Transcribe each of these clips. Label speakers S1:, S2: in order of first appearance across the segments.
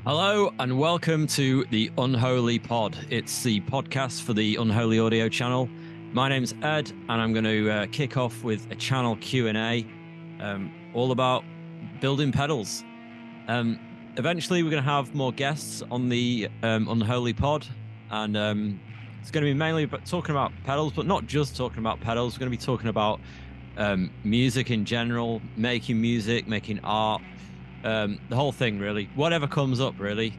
S1: Hello and welcome to the Unholy Pod. It's the podcast for the Unholy Audio channel. My name's Ed, and I'm going to kick off with a channel Q&A all about building pedals. Eventually, we're going to have more guests on the Unholy Pod, and it's going to be mainly talking about pedals, but not just talking about pedals. We're going to be talking about music in general, making music, making art, the whole thing, really. Whatever comes up, really.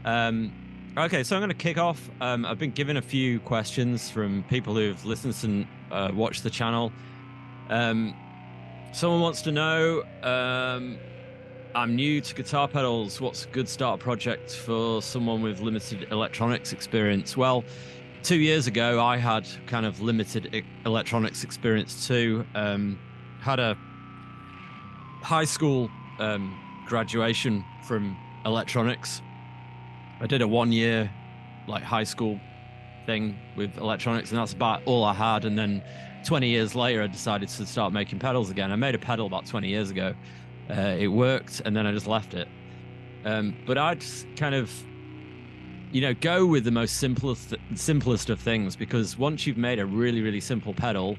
S1: Okay, so I'm going to kick off. I've been given a few questions from people who've listened and watched the channel. Someone wants to know, I'm new to guitar pedals. What's a good starter project for someone with limited electronics experience? Well, 2 years ago, I had kind of limited electronics experience too. Had a high school graduation from electronics. I did a 1 year like high school thing with electronics, and that's about all I had. And then 20 years later, I decided to start making pedals again. I made a pedal about 20 years ago. It worked, and then I just left it. But I'd kind of, go with the most simplest of things, because once you've made a really, really simple pedal,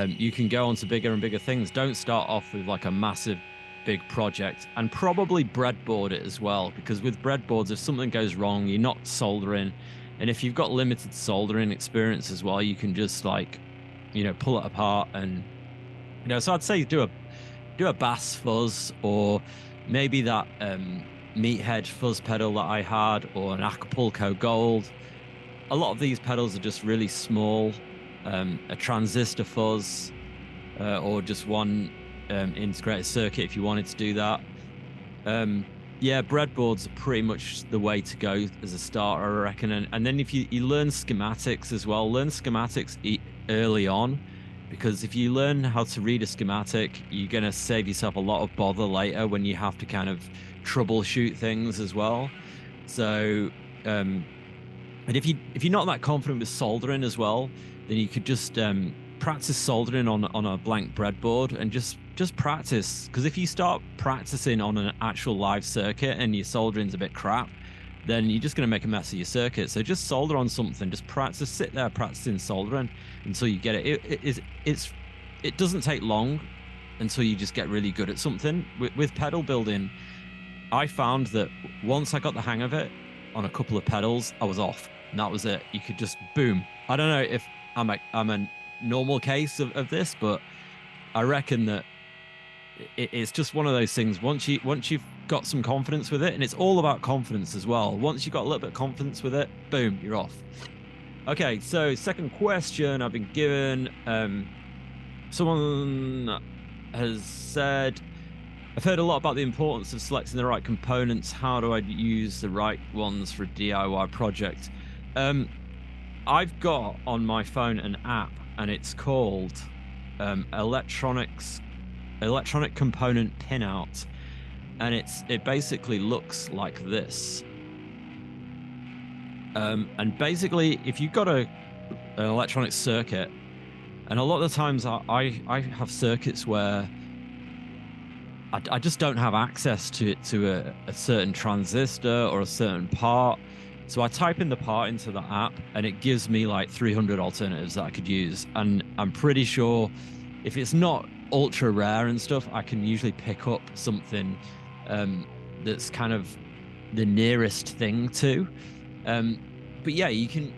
S1: you can go on to bigger and bigger things. Don't start off with like a massive big project, and probably breadboard it as well, because with breadboards, if something goes wrong, you're not soldering, and if you've got limited soldering experience as well, you can just pull it apart. And so I'd say do a bass fuzz, or maybe that meathead fuzz pedal that I had, or an Acapulco Gold. A lot of these pedals are just really small. A transistor fuzz, or just one integrated circuit if you wanted to do that. Breadboards are pretty much the way to go as a starter, I reckon. And then if you learn schematics as well, learn schematics early on, because if you learn how to read a schematic, you're going to save yourself a lot of bother later when you have to kind of troubleshoot things as well. So and if you're not that confident with soldering as well, then you could just practice soldering on a blank breadboard, and just practice, because if you start practicing on an actual live circuit and your soldering's a bit crap, then you're just going to make a mess of your circuit. So just solder on something, just practice, sit there practicing soldering until you get it. It doesn't take long until you just get really good at something. With pedal building, I found that once I got the hang of it on a couple of pedals, I was off, and that was it. You could just boom. I don't know if I'm a normal case of this, but I reckon that it's just one of those things. Once you've got some confidence with it, and it's all about confidence as well. Once you've got a little bit of confidence with it, boom, you're off. Okay, so second question I've been given. Someone has said, I've heard a lot about the importance of selecting the right components. How do I use the right ones for a DIY project? I've got on my phone an app, and it's called electronic component pinout, and it basically looks like this. And basically, if you've got an electronic circuit, and a lot of the times I have circuits where I just don't have access to a certain transistor or a certain part. So I type in the part into the app, and it gives me like 300 alternatives that I could use. And I'm pretty sure if it's not ultra rare and stuff, I can usually pick up something that's kind of the nearest thing to. But yeah, you can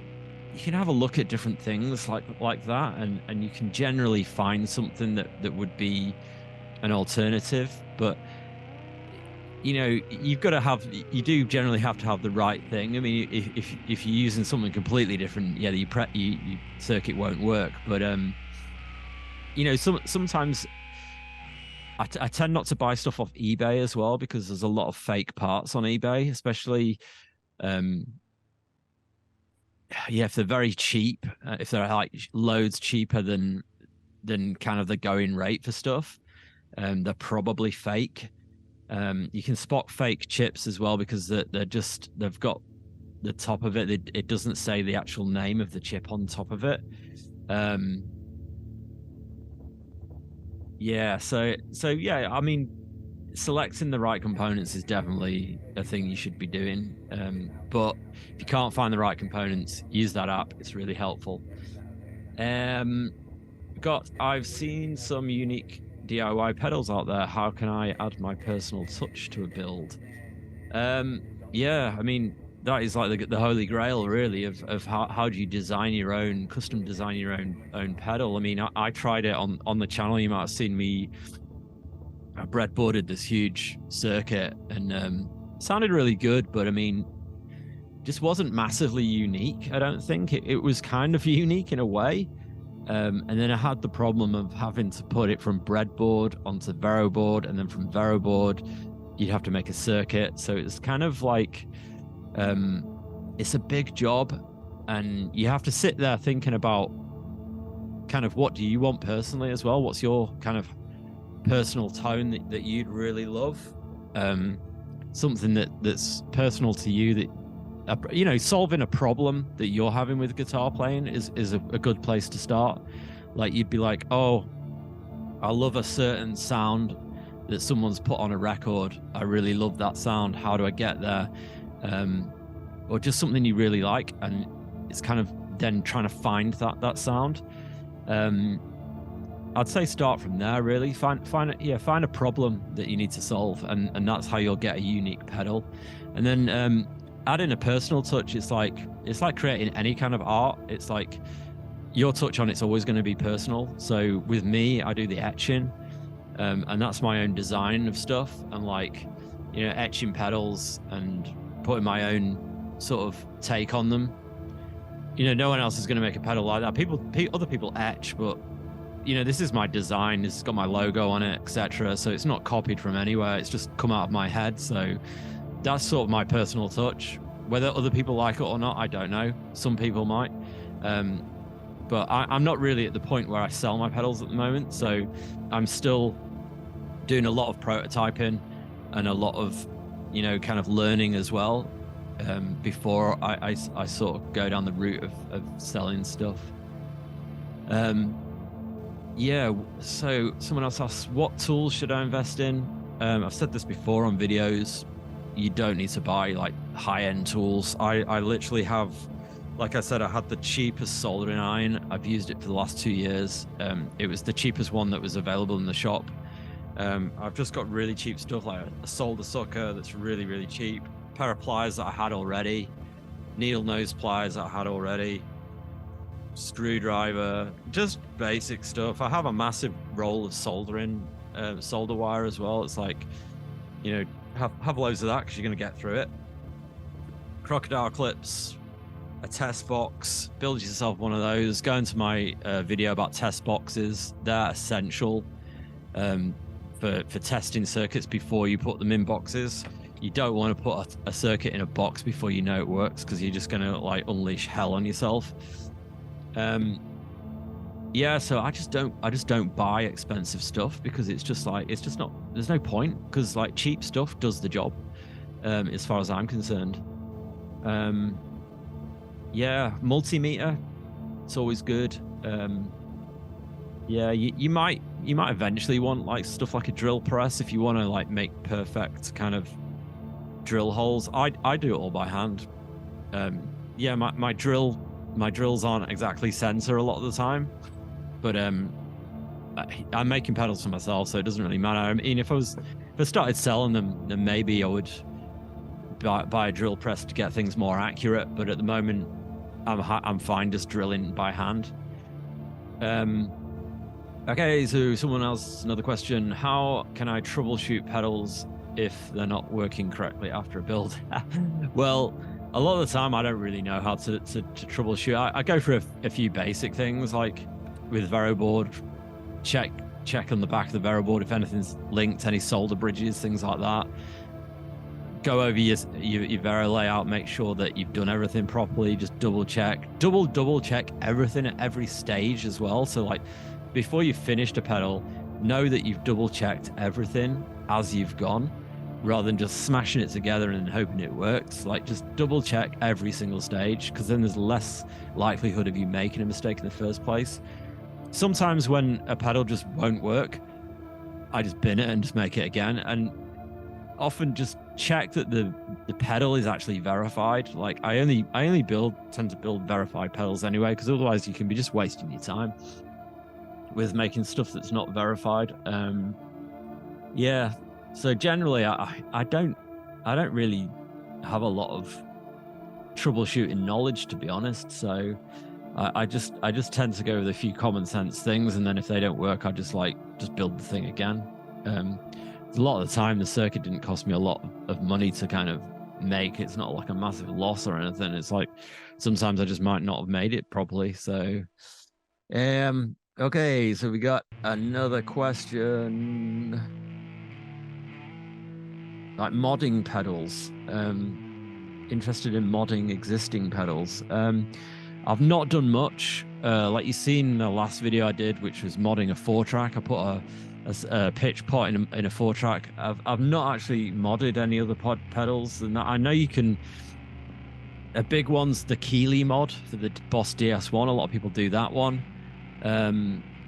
S1: have a look at different things like that, and you can generally find something that would be an alternative. But you do generally have to have the right thing. I mean, if you're using something completely different, your circuit won't work. But sometimes I tend not to buy stuff off eBay as well, because there's a lot of fake parts on eBay, especially if they're very cheap, if they're like loads cheaper than kind of the going rate for stuff, they're probably fake. You can spot fake chips as well, because they've got the top of it. It doesn't say the actual name of the chip on top of it. Yeah. So yeah, I mean, selecting the right components is definitely a thing you should be doing. But if you can't find the right components, use that app. It's really helpful. I've seen some unique DIY pedals out there. How can I add my personal touch to a build? Yeah, I mean, that is like the holy grail, really, of how do you custom design your own pedal. I mean, I tried it on the channel. You might have seen me. I breadboarded this huge circuit and sounded really good, but I mean, just wasn't massively unique. I don't think it was kind of unique in a way. And then I had the problem of having to put it from breadboard onto VeroBoard, and then from VeroBoard, you'd have to make a circuit. So it's kind of like, it's a big job, and you have to sit there thinking about kind of what do you want personally as well? What's your kind of personal tone that you'd really love? Something that's personal to you that, solving a problem that you're having with guitar playing is a good place to start. Like, you'd be like, oh, I love a certain sound that someone's put on a record. I really love that sound. How do I get there? Or just something you really like, and it's kind of then trying to find that sound. I'd say start from there, really. Find a problem that you need to solve, and that's how you'll get a unique pedal. And then add in a personal touch. It's like creating any kind of art. It's like your touch on it's always going to be personal. So with me, I do the etching, and that's my own design of stuff, and like, etching pedals and putting my own sort of take on them. No one else is going to make a pedal like that. Other people etch, but this is my design. It's got my logo on it, etc. So it's not copied from anywhere. It's just come out of my head. So that's sort of my personal touch. Whether other people like it or not, I don't know. Some people might. But I'm not really at the point where I sell my pedals at the moment. So I'm still doing a lot of prototyping and a lot of, kind of learning as well, before I sort of go down the route of selling stuff. Yeah, so someone else asks, what tools should I invest in? I've said this before on videos. You don't need to buy like high-end tools. I literally have, like I said, I had the cheapest soldering iron. I've used it for the last 2 years. It was the cheapest one that was available in the shop. I've just got really cheap stuff, like a solder sucker that's really, really cheap, a pair of pliers that I had already, needle nose pliers that I had already, screwdriver, just basic stuff. I have a massive roll of soldering, solder wire as well. It's like, have loads of that because you're going to get through it. Crocodile clips, a test box, build yourself one of those. Go into my video about test boxes. They're essential for testing circuits before you put them in boxes. You don't want to put a circuit in a box before you know it works, because you're just going to like unleash hell on yourself. Yeah, so I just don't buy expensive stuff, because it's just not, there's no point, because like cheap stuff does the job, as far as I'm concerned. Yeah, multimeter, it's always good. Yeah, you might eventually want like stuff like a drill press if you want to like make perfect kind of drill holes. I do it all by hand. Yeah, my drills aren't exactly center a lot of the time, but I'm making pedals for myself, so it doesn't really matter. I mean, if I started selling them, then maybe I would buy a drill press to get things more accurate. But at the moment, I'm fine just drilling by hand. Okay, so someone else, another question: how can I troubleshoot pedals if they're not working correctly after a build? Well, a lot of the time I don't really know how to troubleshoot. I go for a few basic things, like with VeroBoard, check on the back of the VeroBoard if anything's linked, any solder bridges, things like that. Go over your Vero layout, make sure that you've done everything properly. Just double check everything at every stage as well. So like before you've finished a pedal, know that you've double checked everything as you've gone, rather than just smashing it together and hoping it works. Like, just double check every single stage, because then there's less likelihood of you making a mistake in the first place. Sometimes when a pedal just won't work, I just bin it and just make it again. And often just check that the pedal is actually verified. Like I only tend to build verified pedals anyway, because otherwise you can be just wasting your time with making stuff that's not verified. Yeah. So generally, I don't really have a lot of troubleshooting knowledge, to be honest. So I just tend to go with a few common sense things, and then if they don't work, I just build the thing again. A lot of the time, the circuit didn't cost me a lot of money to kind of make. It's not like a massive loss or anything. It's like sometimes I just might not have made it properly. So, okay, so we got another question. Like modding pedals. Interested in modding existing pedals. I've not done much. Like you've seen the last video I did, which was modding a 4-track. I put a pitch pot in a 4-track. I've not actually modded any other pedals, and I know you can. A big one's the Keeley mod for the Boss DS1. A lot of people do that one.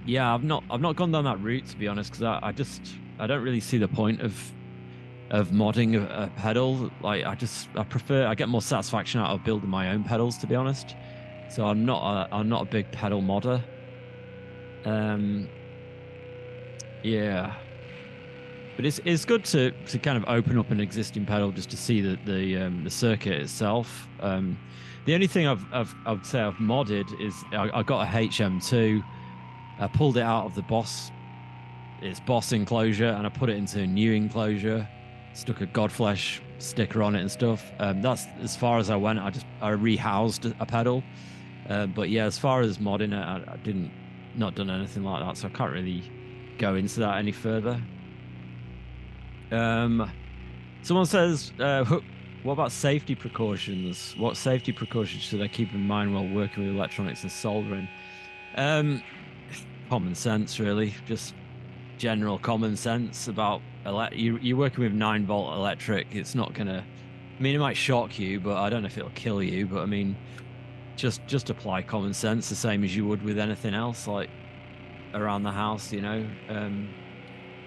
S1: Yeah, I've not gone down that route, to be honest, because I don't really see the point of modding a pedal. Like I get more satisfaction out of building my own pedals, to be honest. So I'm not a big pedal modder. Yeah, but it's good to kind of open up an existing pedal just to see the circuit itself. The only thing I would say I've modded is I got a HM2. I pulled it out of the Boss enclosure and I put it into a new enclosure. Stuck a Godflesh sticker on it and stuff. That's as far as I went. I rehoused a pedal. But yeah, as far as modding it, I not done anything like that, so I can't really go into that any further. Someone says, what about safety precautions? What safety precautions should I keep in mind while working with electronics and soldering? Common sense, really. Just general common sense about you're working with 9-volt electric. It's not gonna, I mean, it might shock you, but I don't know if it'll kill you. But I mean, just apply common sense, the same as you would with anything else, like around the house, you know.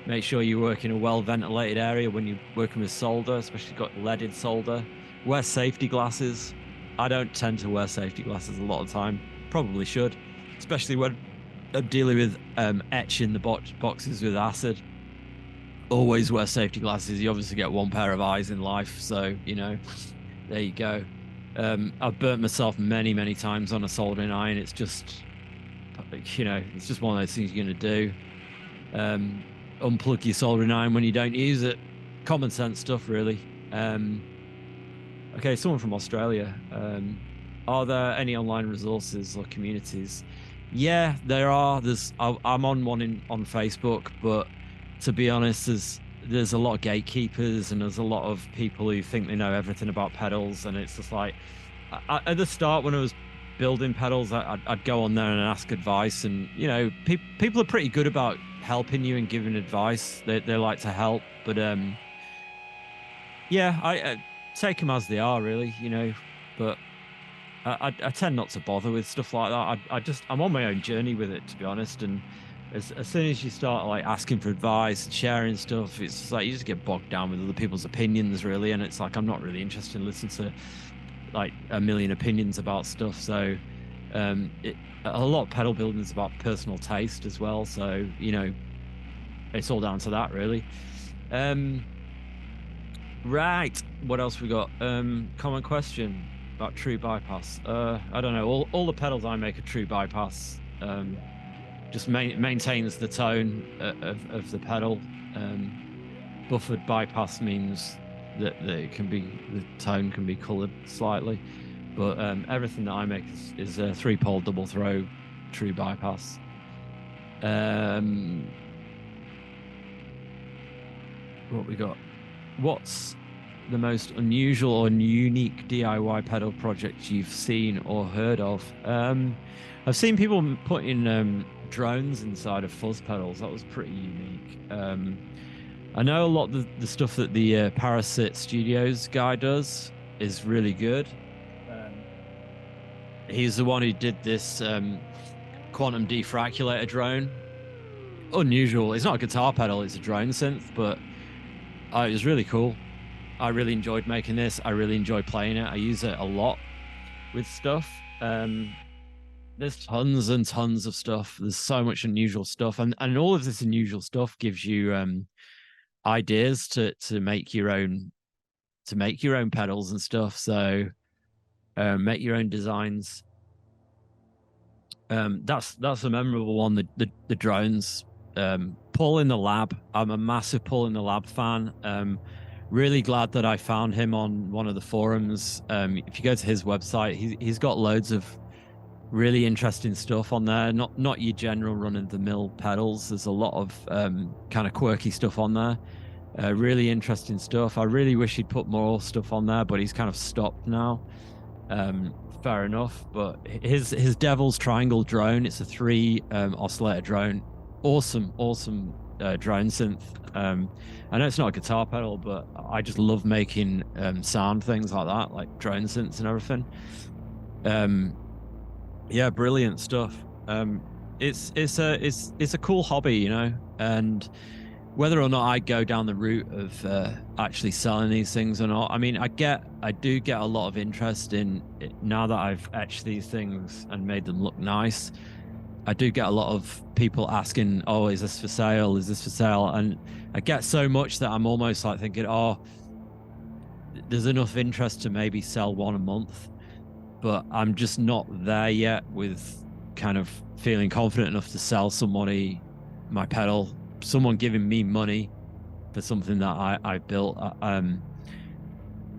S1: Make sure you work in a well ventilated area when you're working with solder, especially got leaded solder. Wear safety glasses. I don't tend to wear safety glasses a lot of the time. Probably should, especially when I'm dealing with etching the boxes with acid. Always wear safety glasses. You obviously get one pair of eyes in life, so you know, there you go. I've burnt myself many times on a soldering iron. It's just, you know, it's just one of those things you're going to do. Unplug your soldering iron when you don't use it. Common sense stuff, really. Okay, someone from Australia. Are there any online resources or communities? Yeah, there are. I'm on one on Facebook, but to be honest, there's a lot of gatekeepers and there's a lot of people who think they know everything about pedals, and it's just like at the start when I was building pedals, I'd go on there and ask advice, and you know, people are pretty good about helping you and giving advice. They like to help, but yeah, I take them as they are, really, you know. But I tend not to bother with stuff like that. I'm on my own journey with it, to be honest. And as soon as you start like asking for advice and sharing stuff, it's just like you just get bogged down with other people's opinions, really. And it's like I'm not really interested in listening to like a million opinions about stuff. So a lot of pedal building is about personal taste as well. So you know, it's all down to that, really. Right, what else we got? Common question about true bypass. I don't know. All the pedals I make are true bypass. Just maintains the tone of the pedal. Buffered bypass means that the tone can be colored slightly, but everything that I make is a 3-pole double throw true bypass. What we got? What's the most unusual or unique DIY pedal project you've seen or heard of? I've seen people putting drones inside of fuzz pedals. That was pretty unique. I know a lot of the stuff that the Parasite Studios guy does is really good. He's the one who did this quantum defraculator drone. Unusual. It's not a guitar pedal, it's a drone synth, but it was really cool. I really enjoyed making this. I really enjoy playing it. I use it a lot with stuff. There's tons and tons of stuff. There's so much unusual stuff, and all of this unusual stuff gives you ideas to make your own pedals and stuff. So make your own designs. That's a memorable one. The drones. Paul in the Lab. I'm a massive Paul in the Lab fan. Really glad that I found him on one of the forums. If you go to his website, he's got loads of really interesting stuff on there. Not your general run-of-the-mill pedals. There's a lot of kind of quirky stuff on there. Really interesting stuff. I really wish he'd put more stuff on there, but he's kind of stopped now. Fair enough. But his Devil's Triangle drone, it's a 3 oscillator drone. Awesome drone synth. I know it's not a guitar pedal, but I just love making sound things like that, like drone synths and everything. Yeah, brilliant stuff. It's a cool hobby, you know, and whether or not I go down the route of actually selling these things or not, I mean, I do get a lot of interest in it now that I've etched these things and made them look nice. I do get a lot of people asking, oh, is this for sale? Is this for sale? And I get so much that I'm almost like thinking, oh, there's enough interest to maybe sell one a month, but I'm just not there yet with kind of feeling confident enough to sell somebody my pedal, someone giving me money for something that I built. And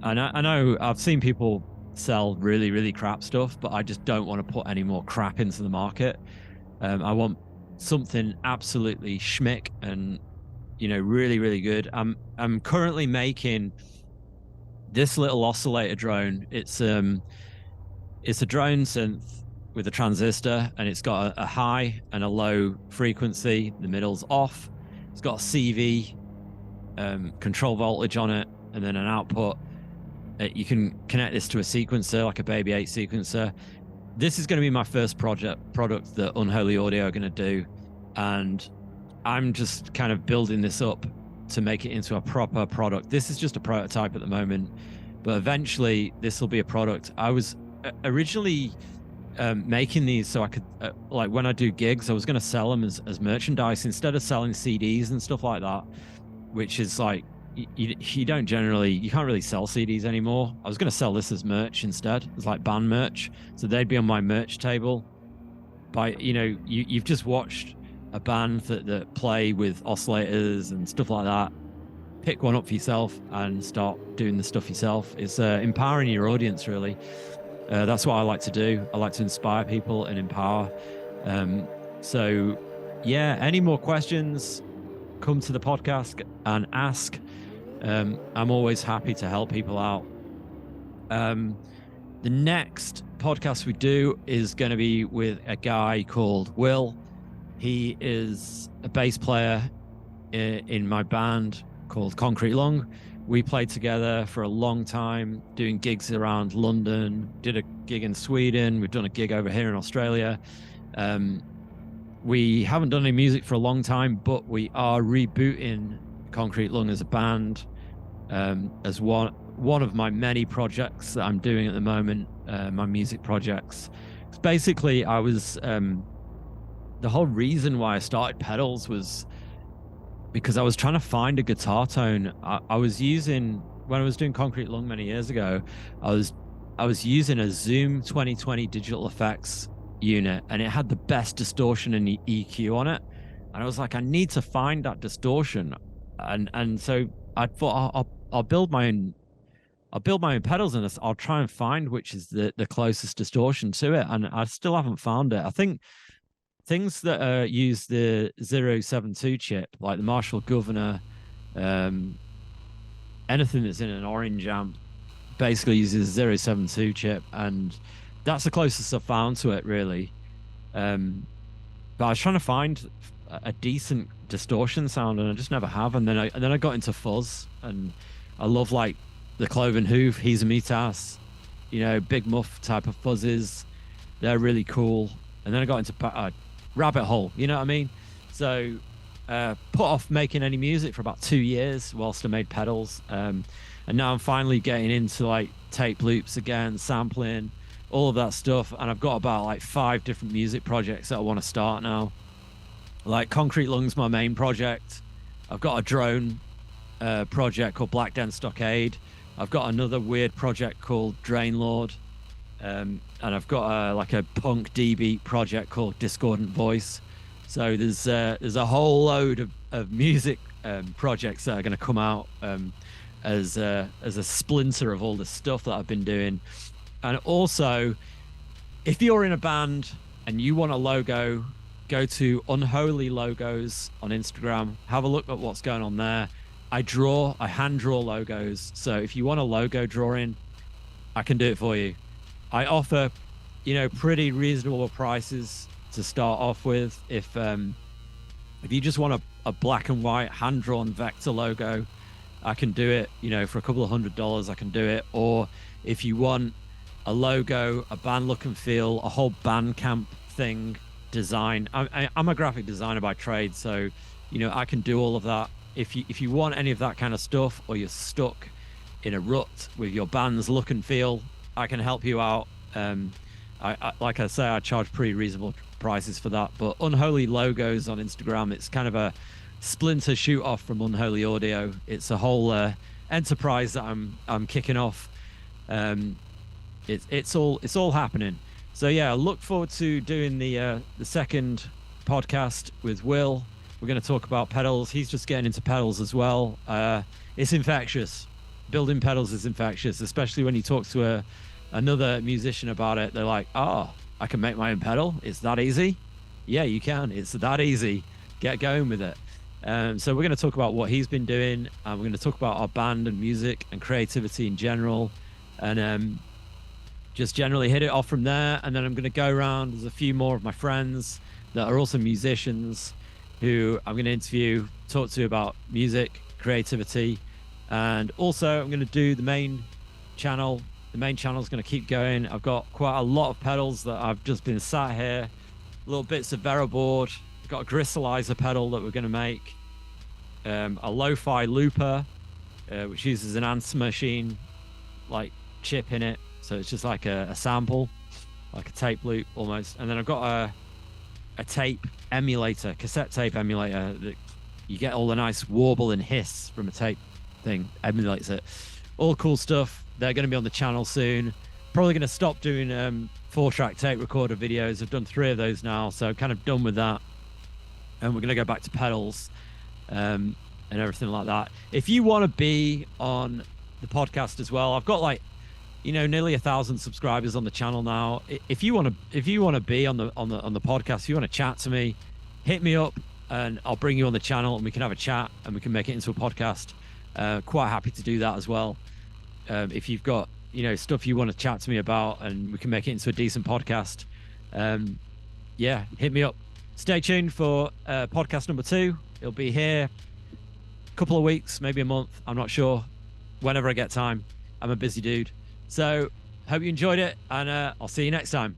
S1: I know I've seen people sell really, really crap stuff, but I just don't want to put any more crap into the market. I want something absolutely schmick and, you know, really, really good. I'm currently making this little oscillator drone. It's a drone synth with a transistor, and it's got a high and a low frequency. The middle's off. It's got a CV control voltage on it, and then an output. You can connect this to a sequencer, like a Baby 8 sequencer. This is going to be my first product that Unholy Audio are going to do, and I'm just kind of building this up to make it into a proper product. This is just a prototype at the moment, but eventually this will be a product. I was originally making these so I could, like when I do gigs, I was going to sell them as merchandise instead of selling CDs and stuff like that, which is like, you can't really sell CDs anymore. I was going to sell this as merch instead. It's like band merch. So they'd be on my merch table. You've just watched a band that play with oscillators and stuff like that. Pick one up for yourself and start doing the stuff yourself. It's empowering your audience, really. That's what I like to do. I like to inspire people and empower. So yeah, any more questions, come to the podcast and ask. I'm always happy to help people out. The next podcast we do is going to be with a guy called Will. He is a bass player in my band called Concrete Lung. We played together for a long time, doing gigs around London, did a gig in Sweden. We've done a gig over here in Australia. We haven't done any music for a long time, but we are rebooting Concrete Lung as a band, as one of my many projects that I'm doing at the moment, my music projects. Basically, I was the whole reason why I started pedals was because I was trying to find a guitar tone. I was using, when I was doing Concrete Lung many years ago, I was using a Zoom 2020 digital effects unit, and it had the best distortion and EQ on it. And I was like, I need to find that distortion. And so I thought I'll build my own pedals, and I'll try and find which is the closest distortion to it. And I still haven't found it. I think things that use the 072 chip, like the Marshall Governor, anything that's in an orange amp basically uses a 072 chip, and that's the closest I've found to it, really. But I was trying to find a decent distortion sound, and I just never have. And then I got into fuzz, and I love like the Cloven Hoof, He's a Meatas, Big Muff type of fuzzes. They're really cool. And then I got into rabbit hole, you know what I mean? So put off making any music for about 2 years whilst I made pedals. And now I'm finally getting into like tape loops again, sampling, all of that stuff. And I've got about like 5 different music projects that I want to start now. Like Concrete Lungs, my main project. I've got a drone project called Black Den Stockade. I've got another weird project called Drain Lord. And I've got like a punk D-beat project called Discordant Voice. So there's a whole load of music projects that are going to come out as a splinter of all the stuff that I've been doing. And also, if you're in a band and you want a logo, go to Unholy Logos on Instagram. Have a look at what's going on there. I hand draw logos. So if you want a logo drawing, I can do it for you. I offer, pretty reasonable prices to start off with. If you just want a black and white hand-drawn vector logo, I can do it, for a couple of $100, I can do it. Or if you want a logo, a band look and feel, a whole Bandcamp thing design. I'm a graphic designer by trade, so, I can do all of that. If you want any of that kind of stuff, or you're stuck in a rut with your band's look and feel, I can help you out. I like I say, I charge pretty reasonable prices for that. But Unholy Logos on Instagram, it's kind of a splinter shoot off from Unholy Audio. It's a whole enterprise that I'm kicking off. It's all happening. So yeah, I look forward to doing the second podcast with Will. We're going to talk about pedals. He's just getting into pedals as well. It's infectious. Building pedals is infectious, especially when you talk to another musician about it. They're like, oh, I can make my own pedal? It's that easy? Yeah, you can. It's that easy. Get going with it. So we're going to talk about what he's been doing. We're going to talk about our band and music and creativity in general. And just generally hit it off from there. And then I'm going to go around. There's a few more of my friends that are also musicians who I'm going to interview, talk to about music, creativity. And also I'm going to do the main channel. The main channel is going to keep going. I've got quite a lot of pedals that I've just been sat here, little bits of Vero board. I've got a gristalizer pedal that we're going to make, a lo-fi looper, which uses an answer machine like chip in it. So it's just like a sample, like a tape loop almost. And then I've got a tape emulator, cassette tape emulator, that you get all the nice warble and hiss from a tape thing, emulates it. All cool stuff. They're going to be on the channel soon. Probably going to stop doing 4-track tape recorder videos. I've done 3 of those now, so I'm kind of done with that. And we're going to go back to pedals and everything like that. If you want to be on the podcast as well, I've got like, nearly 1,000 subscribers on the channel now. If you want to be on the podcast, if you want to chat to me, hit me up and I'll bring you on the channel and we can have a chat and we can make it into a podcast. Quite happy to do that as well. If you've got stuff you want to chat to me about and we can make it into a decent podcast, yeah, hit me up. Stay tuned for podcast number 2. It'll be here a couple of weeks, maybe a month, I'm not sure, whenever I get time. I'm a busy dude. So hope you enjoyed it, and I'll see you next time.